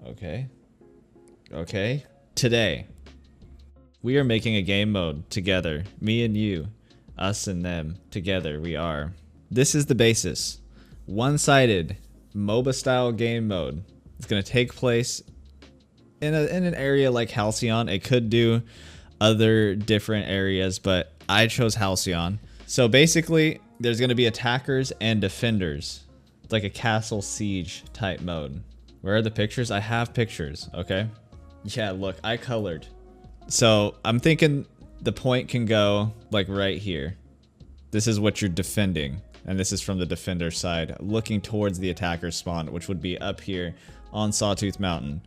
Okay. Okay. Today, we are making a game mode together. Me and you. Us and them. Together we are. This is the basis. One-sided Moba style game mode. It's going to take place in an area like Halcyon. It could do other different areas, but I chose Halcyon. So basically, there's going to be attackers and defenders. It's like a castle siege type mode. Where are the pictures? I have pictures, okay? Yeah, look, I colored. So I'm thinking the point can go like right here. This is what you're defending. And this is from the defender side, looking towards the attacker spawn, which would be up here on Sawtooth Mountain.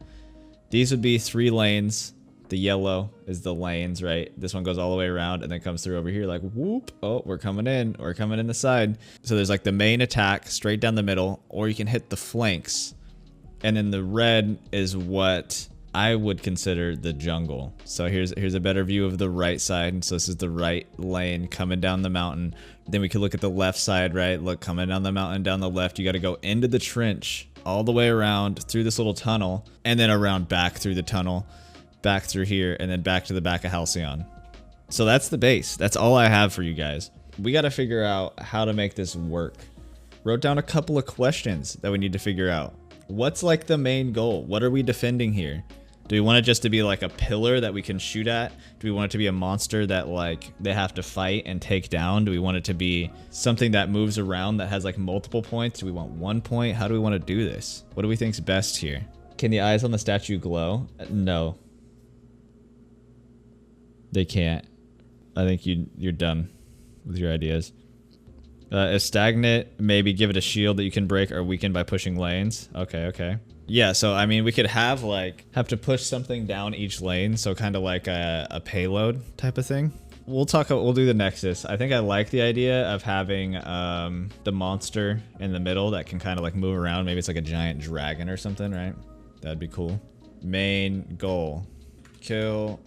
These would be 3 lanes. The yellow is the lanes, right? This one goes all the way around and then comes through over here like whoop. Oh, we're coming in. We're coming in the side. So there's like the main attack straight down the middle, or you can hit the flanks. And then the red is what I would consider the jungle. So here's a better view of the right side. So this is the right lane coming down the mountain. Then we could look at the left side, right? Look, coming down the mountain, down the left. You got to go into the trench all the way around through this little tunnel and then around back through the tunnel, back through here, and then back to the back of Halcyon. So that's the base. That's all I have for you guys. We got to figure out how to make this work. Wrote down a couple of questions that we need to figure out. What's like the main goal? What are we defending here? Do we want it just to be like a pillar that we can shoot at? Do we want it to be a monster that like they have to fight and take down? Do we want it to be something that moves around that has like multiple points? Do we want 1 point? How do we want to do this? What do we think's best here? Can the eyes on the statue glow? No. They can't. I think you're done with your ideas. If stagnant, maybe give it a shield that you can break or weaken by pushing lanes. Okay. Yeah, so I mean, we could have to push something down each lane, so kind of like a payload type of thing. We'll do the Nexus. I think I like the idea of having the monster in the middle that can kind of like move around. Maybe it's like a giant dragon or something, right? That'd be cool. Main goal. Kill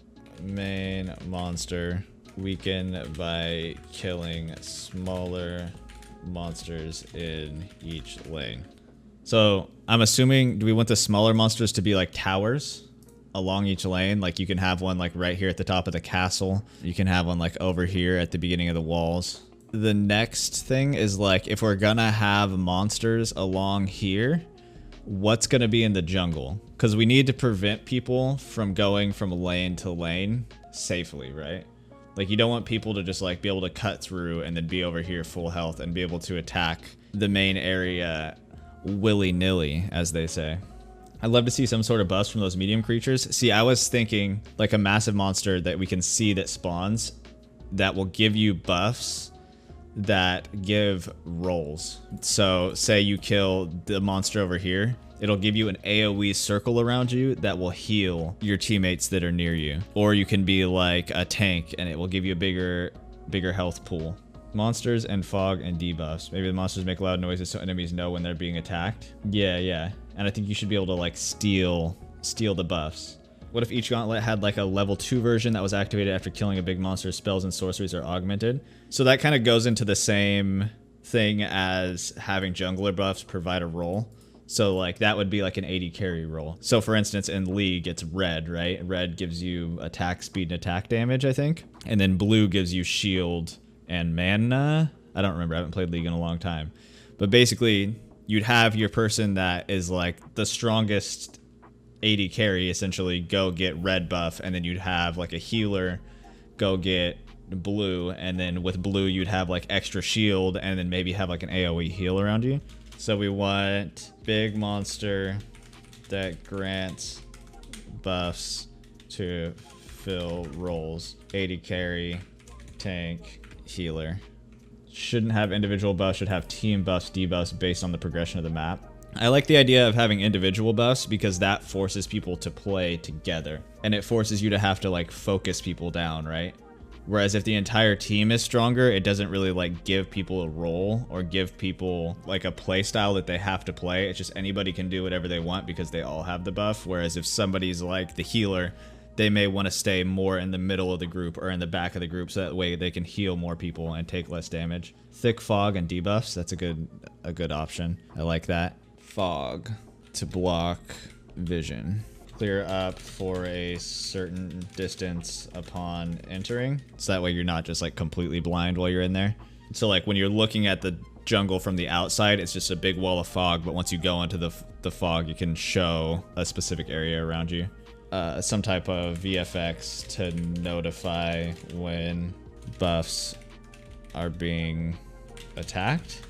main monster. Weaken by killing smaller monsters in each lane. So I'm assuming, do we want the smaller monsters to be like towers along each lane? Like you can have one like right here at the top of the castle. You can have one like over here at the beginning of the walls. The next thing is like, if we're gonna have monsters along here, what's gonna be in the jungle? Because we need to prevent people from going from lane to lane safely, right? Like you don't want people to just like be able to cut through and then be over here full health and be able to attack the main area willy-nilly, as they say. I'd love to see some sort of buffs from those medium creatures. See, I was thinking like a massive monster that we can see that spawns that will give you buffs that give rolls. So say you kill the monster over here, it'll give you an AoE circle around you that will heal your teammates that are near you. Or you can be like a tank and it will give you a bigger health pool. Monsters and fog and debuffs. Maybe the monsters make loud noises so enemies know when they're being attacked. Yeah. And I think you should be able to like steal the buffs. What if each gauntlet had like a level 2 version that was activated after killing a big monster? Spells and sorceries are augmented. So that kind of goes into the same thing as having jungler buffs provide a roll. So like that would be like an 80 carry roll. So for instance, in League, it's red, right? Red gives you attack speed and attack damage, I think. And then blue gives you shield and mana. I don't remember. I haven't played League in a long time. But basically, you'd have your person that is like the strongest 80 carry, essentially, go get red buff. And then you'd have like a healer go get blue. And then with blue, you'd have like extra shield and then maybe have like an AoE heal around you. So we want big monster that grants buffs to fill roles. 80 carry, tank, healer. Shouldn't have individual buffs, should have team buffs, debuffs based on the progression of the map. I like the idea of having individual buffs because that forces people to play together. And it forces you to have to like focus people down, right? Whereas if the entire team is stronger, it doesn't really like give people a role or give people like a play style that they have to play. It's just anybody can do whatever they want because they all have the buff. Whereas if somebody's like the healer, they may want to stay more in the middle of the group or in the back of the group so that way they can heal more people and take less damage. Thick fog and debuffs, that's a good option. I like that. Fog to block vision. Clear up for a certain distance upon entering. So that way you're not just like completely blind while you're in there. So like when you're looking at the jungle from the outside, it's just a big wall of fog, but once you go into the fog, you can show a specific area around you. Some type of VFX to notify when buffs are being attacked.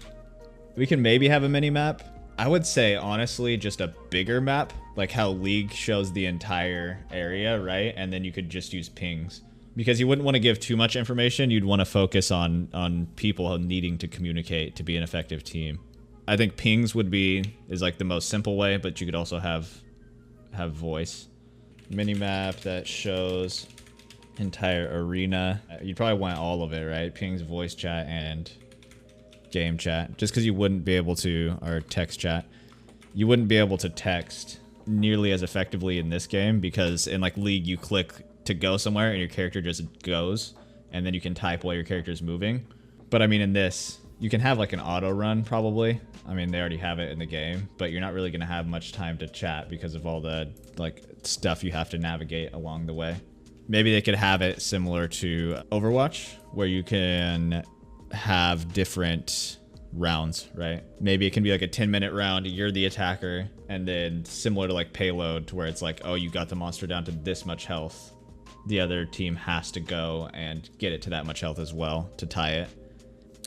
We can maybe have a mini map. I would say honestly just a bigger map, like how League shows the entire area, right? And then you could just use pings, because you wouldn't want to give too much information. You'd want to focus on people needing to communicate to be an effective team. I think pings is like the most simple way, but you could also have voice. Mini map that shows entire arena. You'd probably want all of it, right? Pings, voice chat, and game chat. Just because you wouldn't be able to, or text chat, you wouldn't be able to text nearly as effectively in this game, because in like League you click to go somewhere and your character just goes, and then you can type while your character is moving. But I mean, in this you can have like an auto run probably. I mean, they already have it in the game, but you're not really going to have much time to chat because of all the like stuff you have to navigate along the way. Maybe they could have it similar to Overwatch, where you can have different rounds, right? Maybe it can be like a 10-minute round, you're the attacker, and then similar to like Payload, to where it's like, oh, you got the monster down to this much health. The other team has to go and get it to that much health as well to tie it.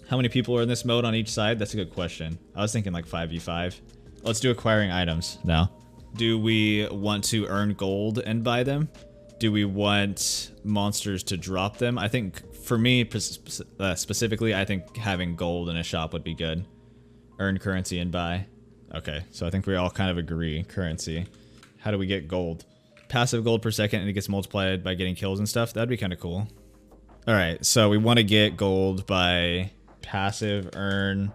How many people are in this mode on each side? That's a good question. I was thinking like 5v5. Let's do acquiring items now. Do we want to earn gold and buy them? Do we want monsters to drop them? I think for me specifically, I think having gold in a shop would be good. Earn currency and buy. Okay, so I think we all kind of agree. Currency. How do we get gold? Passive gold per second, and it gets multiplied by getting kills and stuff. That'd be kind of cool. All right, so we want to get gold by passive earn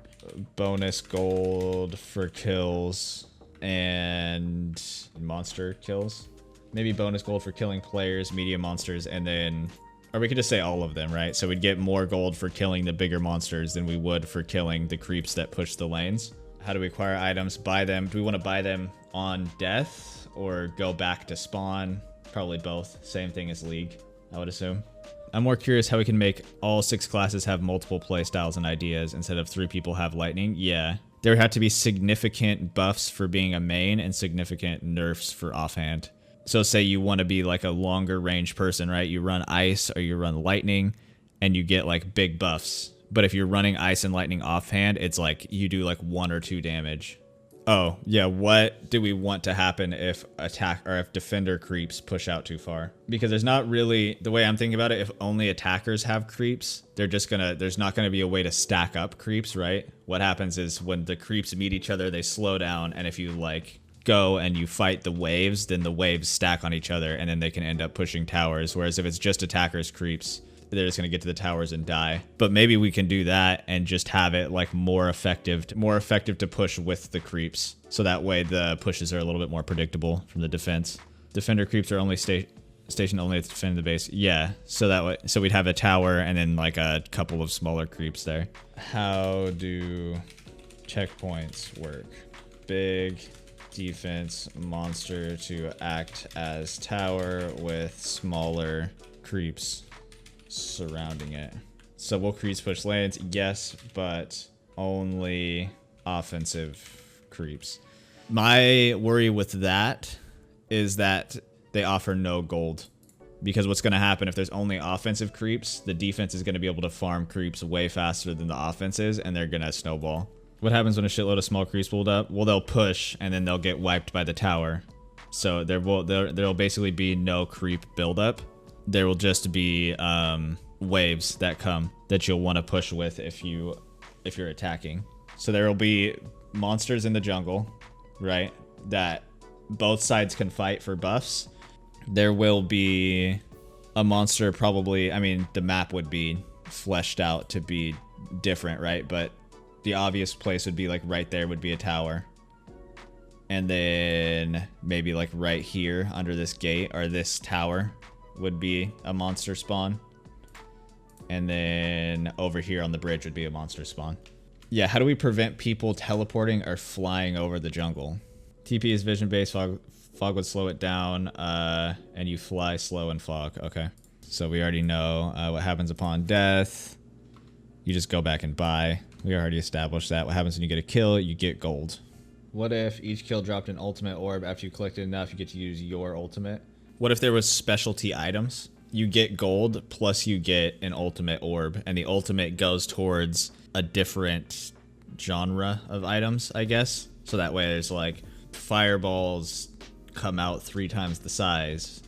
bonus gold for kills and monster kills. Maybe bonus gold for killing players, medium monsters, and then, or we could just say all of them, right? So we'd get more gold for killing the bigger monsters than we would for killing the creeps that push the lanes. How do we acquire items? Buy them. Do we want to buy them on death or go back to spawn? Probably both. Same thing as League, I would assume. I'm more curious how we can make all 6 classes have multiple play styles and ideas instead of 3 people have lightning. Yeah. There would have to be significant buffs for being a main and significant nerfs for offhand. So say you want to be like a longer range person, right? You run ice or you run lightning and you get like big buffs. But if you're running ice and lightning offhand, it's like you do like 1 or 2 damage. Oh, yeah, what do we want to happen if attack or if defender creeps push out too far? Because there's not really, the way I'm thinking about it, if only attackers have creeps, there's not gonna be a way to stack up creeps, right? What happens is when the creeps meet each other, they slow down, and if you like go and you fight the waves, then the waves stack on each other and then they can end up pushing towers. Whereas if it's just attackers creeps, they're just gonna get to the towers and die. But maybe we can do that and just have it like more effective to push with the creeps. So that way the pushes are a little bit more predictable from the defense. Defender creeps are only stationed only to defend the base. Yeah, so that way, so we'd have a tower and then like a couple of smaller creeps there. How do checkpoints work? Big defense monster to act as tower with smaller creeps surrounding it. So will creeps push lanes? Yes, but only offensive creeps. My worry with that is that they offer no gold, because what's going to happen if there's only offensive creeps, the defense is going to be able to farm creeps way faster than the offense is, and they're going to snowball. What happens when a shitload of small creeps build up? Well, they'll push and then they'll get wiped by the tower. So there'll basically be no creep buildup. There will just be waves that come that you'll want to push with if you're attacking. So there will be monsters in the jungle, right? That both sides can fight for buffs. There will be a monster probably, I mean, the map would be fleshed out to be different, right? But the obvious place would be like right there would be a tower. And then maybe like right here under this gate or this tower would be a monster spawn. And then over here on the bridge would be a monster spawn. Yeah, how do we prevent people teleporting or flying over the jungle? TP is vision based. Fog would slow it down, and you fly slow in fog. Okay. So we already know what happens upon death. You just go back and buy. We already established that. What happens when you get a kill? You get gold. What if each kill dropped an ultimate orb? After you collected enough, you get to use your ultimate. What if there was specialty items? You get gold, plus you get an ultimate orb, and the ultimate goes towards a different genre of items, I guess. So that way there's like fireballs come out 3 times the size,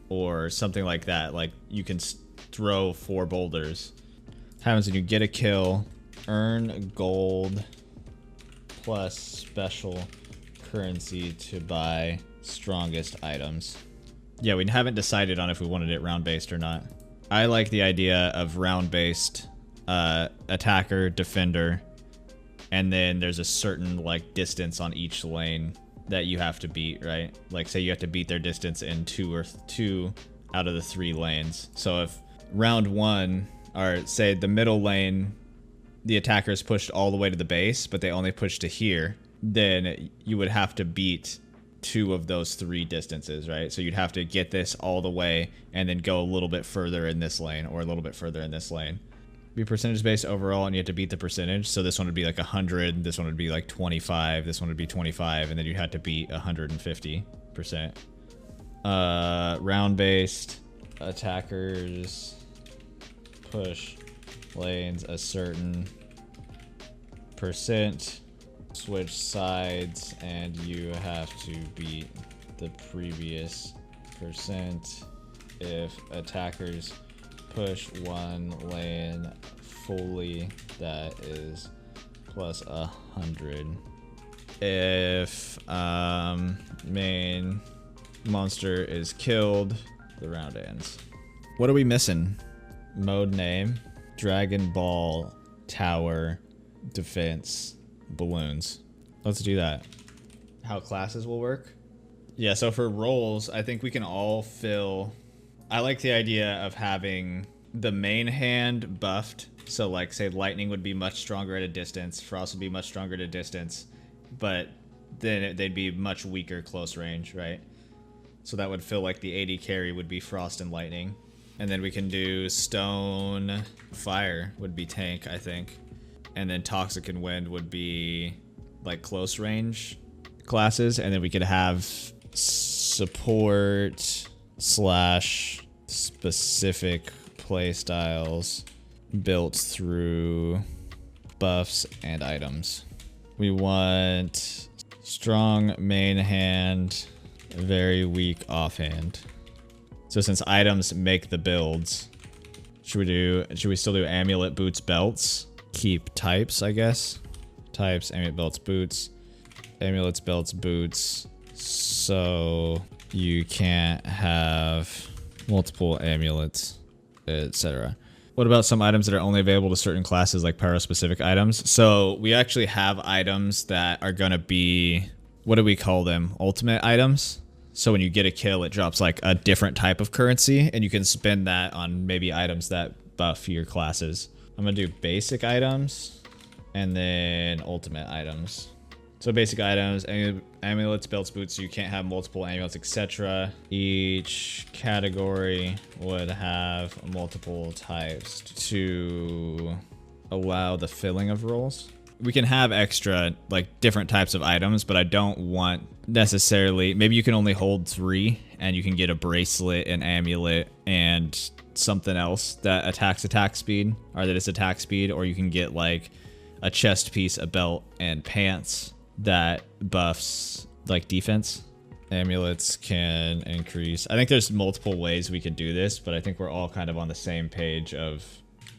or something like that. Like you can throw 4 boulders. Happens when you get a kill, earn gold plus special currency to buy strongest items. Yeah, we haven't decided on if we wanted it round-based or not. I like the idea of round-based attacker, defender, and then there's a certain like distance on each lane that you have to beat, right? Like say you have to beat their distance in 2 out of the 3 lanes. So if round 1, or say the middle lane, the attacker is pushed all the way to the base, but they only push to here, then you would have to beat 2 of those 3 distances, right? So you'd have to get this all the way and then go a little bit further in this lane or a little bit further in this lane. Be percentage based overall, and you have to beat the percentage. So this one would be like 100, this one would be like 25, this one would be 25, and then you had to beat 150%. Round based, attackers push lanes a certain percent, switch sides, and you have to beat the previous percent. If attackers push one lane fully, that is plus 100. If main monster is killed, the round ends. What are we missing? Mode name, Dragon Ball Tower Defense Balloons. Let's do that. How classes will work? Yeah, so for roles, I think we can all fill. I like the idea of having the main hand buffed. So like say lightning would be much stronger at a distance, frost would be much stronger at a distance, but then they'd be much weaker close range, right? So that would feel like the AD carry would be frost and lightning. And then we can do stone, fire would be tank, I think. And then toxic and wind would be like close range classes. And then we could have support / specific playstyles built through buffs and items. We want strong main hand, very weak offhand. So since items make the builds, should we still do amulet, boots, belts? Keep types, I guess. Types, amulet, belts, boots. Amulets, belts, boots. So you can't have multiple amulets, etc. What about some items that are only available to certain classes, like pyro-specific items? So we actually have items that are gonna be, what do we call them? Ultimate items. So when you get a kill, it drops like a different type of currency, and you can spend that on maybe items that buff your classes. I'm gonna do basic items and then ultimate items. So basic items, amulets, belts, boots, so you can't have multiple amulets, etc. Each category would have multiple types to allow the filling of roles. We can have extra, like, different types of items, but I don't want necessarily, maybe you can only hold 3, and you can get a bracelet, an amulet, and something else that attacks attack speed, or that is attack speed, or you can get, like, a chest piece, a belt, and pants that buffs, like, defense. Amulets can increase. I think there's multiple ways we could do this, but I think we're all kind of on the same page of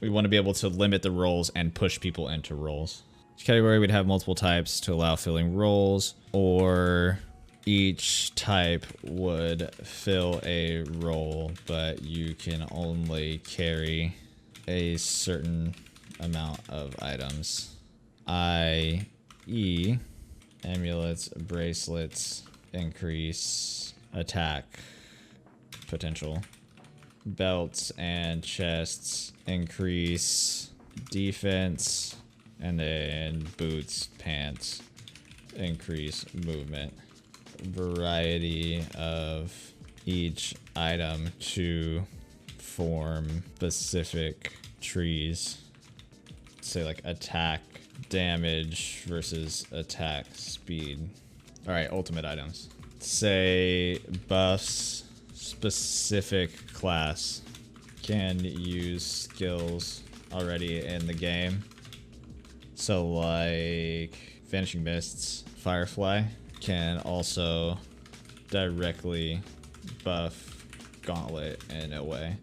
we want to be able to limit the roles and push people into roles. Each category would have multiple types to allow filling roles, or each type would fill a role, but you can only carry a certain amount of items, i.e. amulets, bracelets increase attack potential. Belts and chests increase defense, and then boots, pants increase movement. variety of each item to form specific trees. Say like attack damage versus attack speed. All right, ultimate items. Say buffs specific class can use skills already in the game. So like Vanishing Mists, Firefly can also directly buff Gauntlet in a way.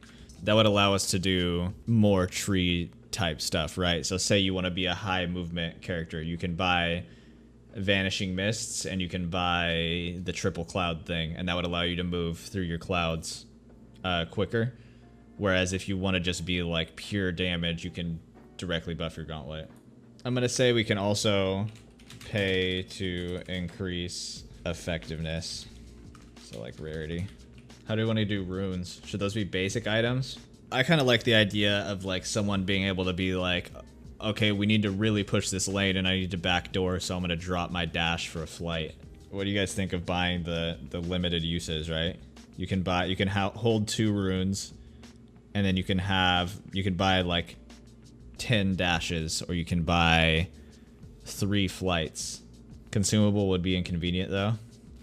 That would allow us to do more tree type stuff, right? So say you want to be a high movement character, you can buy Vanishing Mists and you can buy the triple cloud thing, and that would allow you to move through your clouds quicker. Whereas if you want to just be like pure damage, you can directly buff your Gauntlet. I'm going to say we can also pay to increase effectiveness. So like rarity. How do we want to do runes? Should those be basic items? I kind of like the idea of like someone being able to be like, okay, we need to really push this lane and I need to backdoor, so I'm going to drop my dash for a flight. What do you guys think of buying the limited uses, right? You can hold 2 runes, and then you can buy like 10 dashes, or you can buy 3 flights. Consumable would be inconvenient though.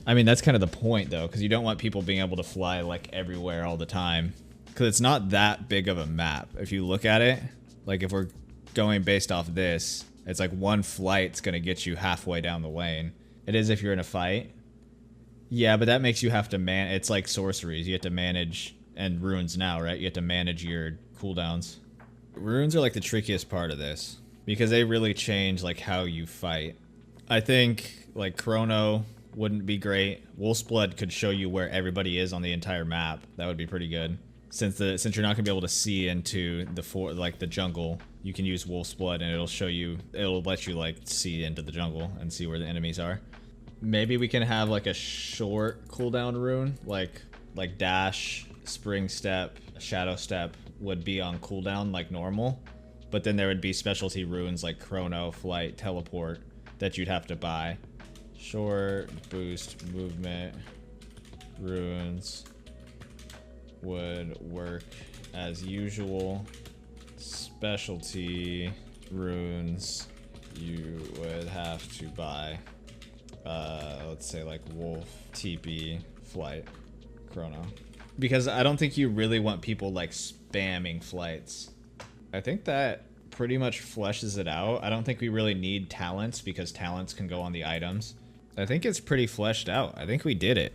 I mean, that's kind of the point though, because you don't want people being able to fly like everywhere all the time. Because it's not that big of a map. If you look at it, like if we're going based off this, it's like 1 flight's gonna get you halfway down the lane. It is if you're in a fight. Yeah, but that makes you have to it's like sorceries. You have to manage, and runes now, right? You have to manage your cooldowns. Runes are like the trickiest part of this, because they really change like how you fight. I think like Chrono wouldn't be great. Wolf's Blood could show you where everybody is on the entire map. That would be pretty good. Since you're not gonna be able to see into the jungle, you can use Wolf's Blood and it'll let you like see into the jungle and see where the enemies are. Maybe we can have like a short cooldown rune, like Dash, Spring Step, Shadow Step would be on cooldown like normal, but then there would be specialty runes like Chrono, Flight, Teleport that you'd have to buy. Short boost movement runes would work as usual. Specialty runes you would have to buy. Let's say like Wolf, TP, Flight, Chrono. Because I don't think you really want people like spamming flights. I think that pretty much fleshes it out. I don't think we really need talents, because talents can go on the items. I think it's pretty fleshed out. I think we did it.